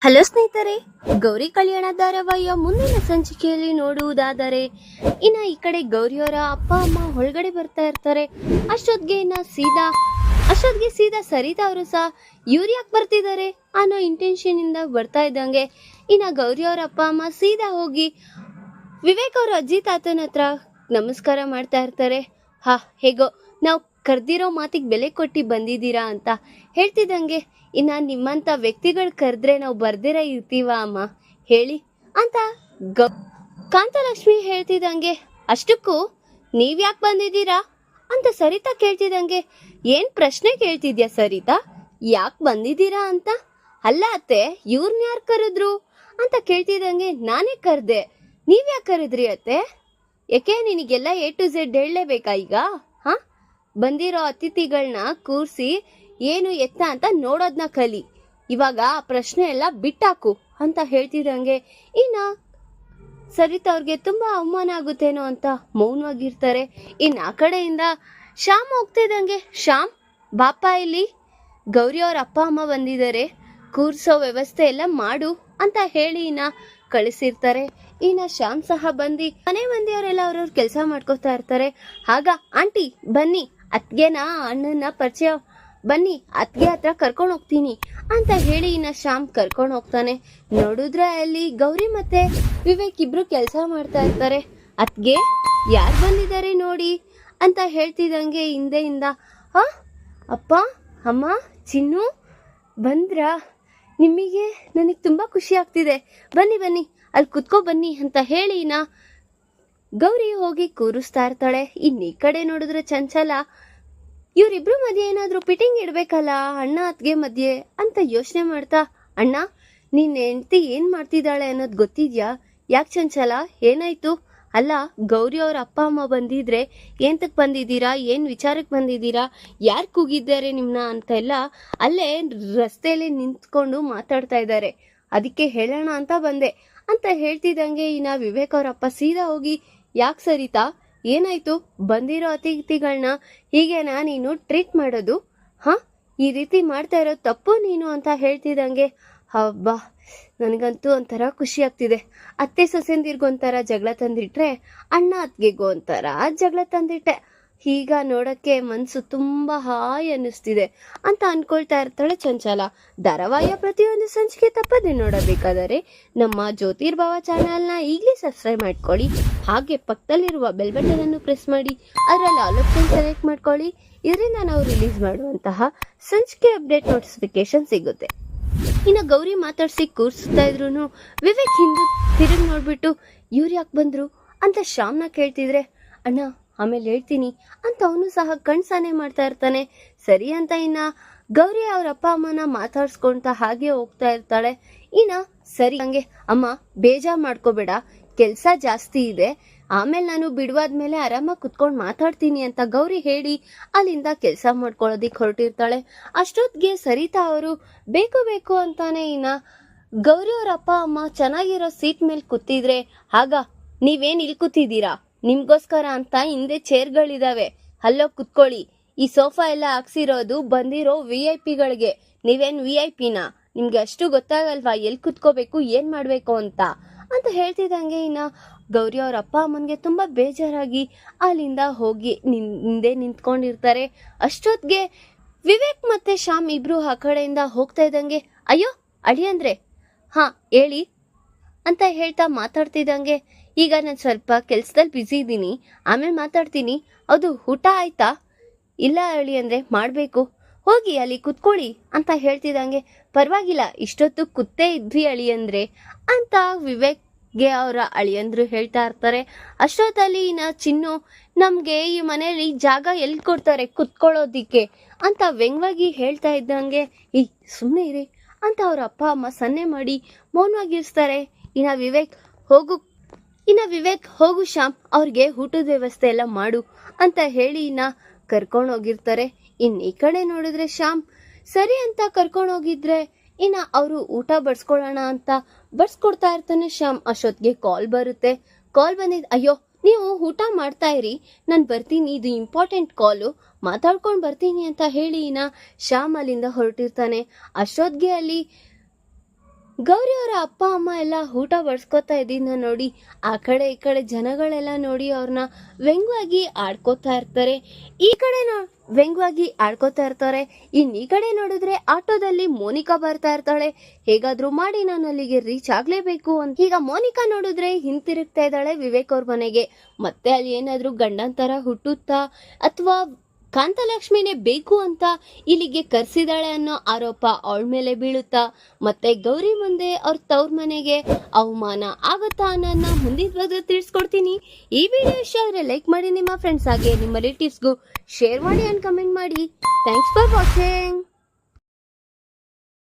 Hello ಸ್ನೇಹಿತರೆ, ಗೌರಿ ಕಲ್ಯಾಣ ಧಾರಾವಾಹಿಯ ಮುಂದಿನ ಸಂಚಿಕೆಯಲ್ಲಿ ನೋಡುವುದಾದರೆ ಇನ್ನ ಈ ಕಡೆ ಗೌರಿಯವರ ಅಪ್ಪ ಅಮ್ಮ ಒಳಗಡೆ ಬರ್ತಾ ಇರ್ತಾರೆ. ಅಷ್ಟೊತ್ತಿಗೆ ಸೀದಾ ಸರಿತಾ ಅವರು ಸಹ ಇವ್ರು ಯಾಕೆ ಬರ್ತಿದ್ದಾರೆ ಅನ್ನೋ ಇಂಟೆನ್ಷನ್ ಇಂದ ಬರ್ತಾ ಇದ್ದಂಗೆ ಇನ್ನ ಗೌರಿಯವರ ಅಪ್ಪ ಅಮ್ಮ ಸೀದಾ ಹೋಗಿ ವಿವೇಕ್ ಅವ್ರ ಅಜ್ಜಿ ತಾತನ ಹತ್ರ ನಮಸ್ಕಾರ ಮಾಡ್ತಾ ಇರ್ತಾರೆ. ಹೇಗೋ ನಾವು ಕರ್ದಿರೋ ಮಾತಿಗೆ ಬೆಲೆ ಕೊಟ್ಟು ಬಂದಿದ್ದೀರಾ ಅಂತ ಹೇಳ್ತಿದ್ದಂಗೆ, ಇನ್ನ ನಿಮ್ಮಂತ ವ್ಯಕ್ತಿಗಳು ಕರೆದ್ರೆ ನಾವು ಬರ್ದಿರ ಇರ್ತೀವ ಅಮ್ಮ ಹೇಳಿ ಅಂತ ಕಾಂತಲಕ್ಷ್ಮಿ ಹೇಳ್ತಿದ್ದಂಗೆ, ಅಷ್ಟಕ್ಕೂ ನೀವ್ ಯಾಕೆ ಬಂದಿದ್ದೀರಾ ಅಂತ ಸರಿತಾ ಕೇಳ್ತಿದ್ದಂಗೆ, ಏನ್ ಪ್ರಶ್ನೆ ಕೇಳ್ತಿದ್ಯಾ ಸರಿತಾ, ಯಾಕೆ ಬಂದಿದ್ದೀರಾ ಅಂತ? ಅಲ್ಲ ಅತ್ತೆ, ಇವ್ರನ್ನ ಯಾರು ಕರೆದ್ರು ಅಂತ ಕೇಳ್ತಿದ್ದಂಗೆ, ನಾನೇ ಕರ್ದೆ, ನೀವ್ ಯಾಕೆ ಕರೆದ್ರಿ ಅತ್ತೆ? ಯಾಕೆ ನಿನಗೆಲ್ಲ A to Z ಹೇಳಲೇಬೇಕಾ ಈಗ? ಬಂದಿರೋ ಅತಿಥಿಗಳನ್ನ ಕೂರ್ಸಿ ಏನು ಎತ್ತ ಅಂತ ನೋಡೋದ್ನ ಕಲಿ, ಇವಾಗ ಆ ಪ್ರಶ್ನೆ ಎಲ್ಲ ಬಿಟ್ಟಾಕು ಅಂತ ಹೇಳ್ತಿದಂಗೆ ಇನ್ನ ಸರಿತಾ ಅವ್ರಿಗೆ ತುಂಬಾ ಅವಮಾನ ಆಗುತ್ತೇನೋ ಅಂತ ಮೌನವಾಗಿರ್ತಾರೆ. ಇನ್ನು ಆ ಕಡೆಯಿಂದ ಶ್ಯಾಮ್ ಹೋಗ್ತಿದ್ದಂಗೆ, ಶ್ಯಾಮ್ ಬಾಪ, ಇಲ್ಲಿ ಗೌರಿ ಅವ್ರ ಅಪ್ಪ ಅಮ್ಮ ಬಂದಿದ್ದಾರೆ, ಕೂರ್ಸೋ ವ್ಯವಸ್ಥೆ ಎಲ್ಲ ಮಾಡು ಅಂತ ಹೇಳಿ ಇನ್ನ ಕಳಿಸಿರ್ತಾರೆ. ಇನ್ನ ಶ್ಯಾಮ್ ಸಹ ಬಂದು ಮನೆ ಮಂದಿಯವರೆಲ್ಲ ಅವ್ರವ್ರ ಕೆಲಸ ಮಾಡ್ಕೋತಾ ಇರ್ತಾರೆ. ಆಗ ಆಂಟಿ ಬನ್ನಿ, ಅತ್ಗೆನ ಅಣ್ಣನ ಪರಿಚಯ, ಬನ್ನಿ ಅತ್ಗೆ ಹತ್ರ ಕರ್ಕೊಂಡು ಹೋಗ್ತೀನಿ ಅಂತ ಹೇಳಿ ಇನ್ನ ಶ್ಯಾಮ್ ಕರ್ಕೊಂಡು ಹೋಗ್ತಾನೆ. ನೋಡಿದ್ರೆ ಅಲ್ಲಿ ಗೌರಿ ಮತ್ತೆ ವಿವೇಕ್ ಇಬ್ರು ಕೆಲಸ ಮಾಡ್ತಾ ಇರ್ತಾರೆ. ಅತ್ಗೆ ಯಾರು ಬಂದಿದ್ದಾರೆ ನೋಡಿ ಅಂತ ಹೇಳ್ತಿದ್ದಂಗೆ ಹಿಂದೆಯಿಂದ, ಅಪ್ಪ ಅಮ್ಮ ಚಿನ್ನು ಬಂದ್ರಾ, ನಿಮಗೆ ನನಗೆ ತುಂಬಾ ಖುಷಿ ಆಗ್ತಿದೆ, ಬನ್ನಿ ಬನ್ನಿ ಅಲ್ಲಿ ಕುತ್ಕೋ ಬನ್ನಿ ಅಂತ ಹೇಳಿ ನಾ ಗೌರಿ ಹೋಗಿ ಕೂರಿಸ್ತಾ ಇರ್ತಾಳೆ. ಈ ಕಡೆ ನೋಡಿದ್ರೆ ಚಂಚಲ ಇವರಿಬ್ರು ಮಧ್ಯೆ ಏನಾದ್ರೂ ಪಿಟಿಂಗ್ ಇಡ್ಬೇಕಲ್ಲ ಅಣ್ಣ ಅತ್ಗೆ ಮಧ್ಯೆ ಅಂತ ಯೋಚನೆ ಮಾಡ್ತಾ, ಅಣ್ಣ ನಿನ್ ಹೆಂಡತಿ ಏನ್ ಮಾಡ್ತಿದ್ದಾಳೆ ಅನ್ನೋದು ಗೊತ್ತಿದ್ಯಾ? ಯಾಕೆ ಚಂಚಲ, ಏನಾಯ್ತು? ಅಲ್ಲ, ಗೌರಿ ಅವ್ರ ಅಪ್ಪ ಅಮ್ಮ ಬಂದಿದ್ರೆ ಏಂತಕ್ ಬಂದಿದ್ದೀರಾ, ಏನ್ ವಿಚಾರಕ್ಕೆ ಬಂದಿದ್ದೀರಾ, ಯಾರು ಕೂಗಿದ್ದಾರೆ ನಿಮ್ನ ಅಂತೆಲ್ಲ ಅಲ್ಲೇ ರಸ್ತೆಯಲ್ಲಿ ನಿಂತ್ಕೊಂಡು ಮಾತಾಡ್ತಾ ಇದ್ದಾರೆ, ಅದಕ್ಕೆ ಹೇಳೋಣ ಅಂತ ಬಂದೆ ಅಂತ ಹೇಳ್ತಿದ್ದಂಗೆ ಇನ್ನ ವಿವೇಕ್ ಅವ್ರ ಅಪ್ಪ ಸೀದಾ ಹೋಗಿ, ಯಾಕೆ ಸರಿತಾ ಏನಾಯ್ತು? ಬಂದಿರೋ ಅತಿಥಿಗಳನ್ನ ಹೀಗೇನಾ ನೀನು ಟ್ರೀಟ್ ಮಾಡೋದು? ಈ ರೀತಿ ಮಾಡ್ತಾ ಇರೋ ತಪ್ಪು ನೀನು ಅಂತ ಹೇಳ್ತಿದ್ದಂಗೆ, ಹಬ್ಬಾ ನನಗಂತೂ ಒಂಥರ ಖುಷಿ ಆಗ್ತಿದೆ. ಅತ್ತೆ ಸೊಸೆಂದಿರ್ಗೊಂಥರ ಜಗಳ ತಂದಿಟ್ರೆ ಅಣ್ಣ ಅತ್ಗೆಗೂ ಒಂಥರ ಜಗಳ ತಂದಿಟ್ಟೆ, ಈಗ ನೋಡಕ್ಕೆ ಮನ್ಸು ತುಂಬಾ ಹಾಯ್ ಅನ್ನಿಸ್ತಿದೆ ಅಂತ ಅನ್ಕೊಳ್ತಾ ಇರ್ತಾಳೆ ಚಂಚಲ. ಧಾರಾವಾಹಿಯ ಪ್ರತಿಯೊಂದು ಸಂಚಿಕೆ ತಪ್ಪದೆ ನೋಡಬೇಕಾದರೆ ನಮ್ಮ ಜ್ಯೋತಿರ್ಭವ ಚಾನೆಲ್ನ ಈಗಲೇ ಸಬ್ಸ್ಕ್ರೈಬ್ ಮಾಡ್ಕೊಳ್ಳಿ, ಹಾಗೆ ಪಕ್ಕದಲ್ಲಿರುವ ಬೆಲ್ ಬಟನ್ ಅನ್ನು ಪ್ರೆಸ್ ಮಾಡಿ ಅದರಲ್ಲಿ ಆಲ್ ಆಪ್ಷನ್ ಸೆಲೆಕ್ಟ್ ಮಾಡ್ಕೊಳ್ಳಿ. ಇದರಿಂದ ನಾವು ರಿಲೀಸ್ ಮಾಡುವಂತಹ ಸಂಚಿಕೆ ಅಪ್ಡೇಟ್ ನೋಟಿಫಿಕೇಶನ್ ಸಿಗುತ್ತೆ. ಇನ್ನು ಗೌರಿ ಮಾತಾಡ್ಸಿ ಕೂರಿಸ್ತಾ ಇದ್ರು ವಿವೇಕ್ ಹಿಂದೆ ತಿರುಗಿ ನೋಡ್ಬಿಟ್ಟು, ಇವ್ರು ಯಾಕೆ ಬಂದ್ರು ಅಂತ ಶ್ಯಾಮ್ನ ಕೇಳ್ತಿದ್ರೆ, ಅಣ್ಣ ಆಮೇಲೆ ಹೇಳ್ತೀನಿ ಅಂತ ಅವನು ಸಹ ಕಣ್ಸಾನೆ ಮಾಡ್ತಾ ಇರ್ತಾನೆ. ಸರಿ ಅಂತ ಇನ್ನ ಗೌರಿ ಅವ್ರ ಅಪ್ಪ ಅಮ್ಮನ ಮಾತಾಡ್ಸ್ಕೊಂತ ಹಾಗೆ ಹೋಗ್ತಾ ಇರ್ತಾಳೆ. ಇನ್ನ ಸರಿ ಹಂಗೆ, ಅಮ್ಮ ಬೇಜಾರ್ ಮಾಡ್ಕೋಬೇಡ, ಕೆಲ್ಸ ಜಾಸ್ತಿ ಇದೆ, ಆಮೇಲೆ ನಾನು ಬಿಡುವಾದ್ಮೇಲೆ ಆರಾಮಾಗಿ ಕುತ್ಕೊಂಡು ಮಾತಾಡ್ತೀನಿ ಅಂತ ಗೌರಿ ಹೇಳಿ ಅಲ್ಲಿಂದ ಕೆಲಸ ಮಾಡ್ಕೊಳ್ಳೋದಿಕ್ ಹೊರಟಿರ್ತಾಳೆ. ಅಷ್ಟೊತ್ತಿಗೆ ಸರಿತಾ ಅವರು ಬೇಕು ಅಂತಾನೆ ಇನ್ನ ಗೌರಿ ಅವ್ರ ಅಪ್ಪ ಅಮ್ಮ ಚೆನ್ನಾಗಿರೋ ಸೀಟ್ ಮೇಲೆ ಕೂತಿದ್ರೆ, ಆಗ ನೀವೇನ್ ಇಲ್ಲಿ ಕೂತಿದ್ದೀರಾ, ನಿಮ್ಗೋಸ್ಕರ ಅಂತ ಹಿಂದೆ ಚೇರ್ಗಳಿದಾವೆ, ಅಲ್ಲೋ ಕುತ್ಕೊಳ್ಳಿ, ಈ ಸೋಫಾ ಎಲ್ಲ ಹಾಕ್ಸಿರೋದು ಬಂದಿರೋ VIP ಗಳಿಗೆ, ನೀವೇನ್ VIP ನಾ, ನಿಮ್ಗೆ ಅಷ್ಟು ಗೊತ್ತಾಗಲ್ವಾ ಎಲ್ಲಿ ಕುತ್ಕೋಬೇಕು ಏನ್ ಮಾಡ್ಬೇಕು ಅಂತ ಹೇಳ್ತಿದ್ದಂಗೆ ಇನ್ನ ಗೌರಿ ಅವ್ರ ಅಪ್ಪ ಅಮ್ಮನ್ಗೆ ತುಂಬಾ ಬೇಜಾರಾಗಿ ಅಲ್ಲಿಂದ ಹೋಗಿ ಹಿಂದೆ ನಿಂತ್ಕೊಂಡಿರ್ತಾರೆ. ಅಷ್ಟೊತ್ತಿಗೆ ವಿವೇಕ್ ಮತ್ತೆ ಶ್ಯಾಮ್ ಇಬ್ರು ಆ ಕಡೆಯಿಂದ ಹೋಗ್ತಾ ಇದ್ದಂಗೆ, ಅಯ್ಯೋ ಅಳಿಯಂದ್ರೆ ಹೇಳಿ ಅಂತ ಹೇಳ್ತಾ ಮಾತಾಡ್ತಿದ್ದಂಗೆ, ಈಗ ನಾನು ಸ್ವಲ್ಪ ಕೆಲ್ಸದಲ್ಲಿ ಬ್ಯುಸಿ ಇದ್ದೀನಿ, ಆಮೇಲೆ ಮಾತಾಡ್ತೀನಿ, ಅದು ಊಟ ಆಯ್ತಾ? ಇಲ್ಲ ಅಳಿಯಂದ್ರೆ ಮಾಡ್ಬೇಕು, ಹೋಗಿ ಅಲ್ಲಿ ಕುತ್ಕೊಳ್ಳಿ ಅಂತ ಹೇಳ್ತಿದ್ದಂಗೆ, ಪರವಾಗಿಲ್ಲ ಇಷ್ಟೊತ್ತು ಕುತ್ತೇ ಇದ್ವಿ ಅಳಿಯಂದ್ರೆ ಅಂತ ವಿವೇಕ್ಗೆ ಅವರ ಅಳಿಯಂದ್ರು ಹೇಳ್ತಾ ಇರ್ತಾರೆ. ಅಷ್ಟೊತ್ತಲ್ಲಿ ಇನ್ನ ಚಿನ್ನು, ನಮ್ಗೆ ಈ ಮನೆಯಲ್ಲಿ ಜಾಗ ಎಲ್ಲಿ ಕೊಡ್ತಾರೆ ಕುತ್ಕೊಳ್ಳೋದಿಕ್ಕೆ ಅಂತ ವ್ಯಂಗ್ಯವಾಗಿ ಹೇಳ್ತಾ ಇದ್ದಂಗೆ, ಸುಮ್ಮನೆ ಇರಿ ಅಂತ ಅವ್ರ ಅಪ್ಪ ಅಮ್ಮ ಸನ್ನೆ ಮಾಡಿ ಮೌನವಾಗಿರ್ತಾರೆ. ಇನ್ನ ವಿವೇಕ್ ಹೋಗು ಶ್ಯಾಮ್, ಅವ್ರಿಗೆ ಊಟದ ವ್ಯವಸ್ಥೆ ಎಲ್ಲ ಮಾಡು ಅಂತ ಹೇಳಿ ಇನ್ನ ಕರ್ಕೊಂಡು ಹೋಗಿರ್ತಾರೆ. ಈ ಕಡೆ ನೋಡಿದ್ರೆ ಶ್ಯಾಮ್ ಸರಿ ಅಂತ ಕರ್ಕೊಂಡು ಹೋಗಿದ್ರೆ ಇನ್ನ ಅವರು ಊಟ ಬಡ್ಸ್ಕೊಳ್ಳೋಣ ಅಂತ ಬಡ್ಸ್ಕೊಡ್ತಾ ಇರ್ತಾನೆ ಶ್ಯಾಮ್. ಅಷ್ಟೊತ್ತಿಗೆ ಕಾಲ್ ಬರುತ್ತೆ. ಕಾಲ್ ಬಂದಿದ್, ಅಯ್ಯೋ ನೀವು ಊಟ ಮಾಡ್ತಾ ಇರಿ, ನಾನು ಬರ್ತೀನಿ, ಇದು ಇಂಪಾರ್ಟೆಂಟ್ ಕಾಲು, ಮಾತಾಡ್ಕೊಂಡು ಬರ್ತೀನಿ ಅಂತ ಹೇಳಿ ಇನ್ನ ಶ್ಯಾಮ್ ಅಲ್ಲಿಂದ ಹೊರಟಿರ್ತಾನೆ. ಅಷ್ಟೊತ್ತಿಗೆ ಅಲ್ಲಿ ಗೌರಿ ಅವರ ಅಪ್ಪ ಅಮ್ಮ ಎಲ್ಲ ಊಟ ಬಡ್ಸ್ಕೊತಾ ಇದ್ದಿದ್ನ ನೋಡಿ ಆ ಕಡೆ ಈ ಕಡೆ ಜನಗಳೆಲ್ಲ ನೋಡಿ ಅವ್ರನ್ನ ವ್ಯಂಗ್ಯವಾಗಿ ಆಡ್ಕೋತಾ ಇರ್ತಾರೆ. ಈ ಕಡೆ ವ್ಯಂಗ್ಯವಾಗಿ ಆಡ್ಕೋತಾ ಇರ್ತಾರೆ. ಈ ಕಡೆ ನೋಡಿದ್ರೆ ಆಟೋದಲ್ಲಿ ಮೋನಿಕಾ ಬರ್ತಾ ಇರ್ತಾಳೆ. ಹೇಗಾದ್ರೂ ಮಾಡಿ ನಾನು ಅಲ್ಲಿಗೆ ರೀಚ್ ಆಗ್ಲೇಬೇಕು ಅಂತ. ಈಗ ಮೋನಿಕಾ ನೋಡಿದ್ರೆ ಹಿಂತಿರುಗ್ತಾ ಇದ್ದಾಳೆ ವಿವೇಕ್ ಅವ್ರ ಮನೆಗೆ. ಮತ್ತೆ ಅಲ್ಲಿ ಏನಾದ್ರೂ ಗಂಡನ್ ತರ ಹುಟ್ಟುತ್ತಾ ಅಥವಾ ಕಾಂತಲಕ್ಷ್ಮಿನೇ ಬೇಕು ಅಂತ ಇಲ್ಲಿಗೆ ಕರ್ಸಿದಾಳೆ ಅನ್ನೋ ಆರೋಪ ಅವಳ ಮೇಲೆ ಬೀಳುತ್ತಾ, ಮತ್ತೆ ಗೌರಿ ಮುಂದೆ ಅವ್ರ ತವ್ರ ಮನೆಗೆ ಅವಮಾನ ಆಗುತ್ತಾ ಅನ್ನೋದನ್ನ ಮುಂದಿನ ಭಾಗದಲ್ಲಿ ತಿಳಿಸ್ಕೊಡ್ತೀನಿ. ಈ ವಿಡಿಯೋ ಇಷ್ಟ ಆದ್ರೆ ಲೈಕ್ ಮಾಡಿ, ನಿಮ್ಮ ಫ್ರೆಂಡ್ಸ್ ಹಾಗೆ ನಿಮ್ಮ ರಿಲೇಟಿವ್ಸ್ಗೂ ಶೇರ್ ಮಾಡಿ ಅಂಡ್ ಕಮೆಂಟ್ ಮಾಡಿ. Thanks for watching.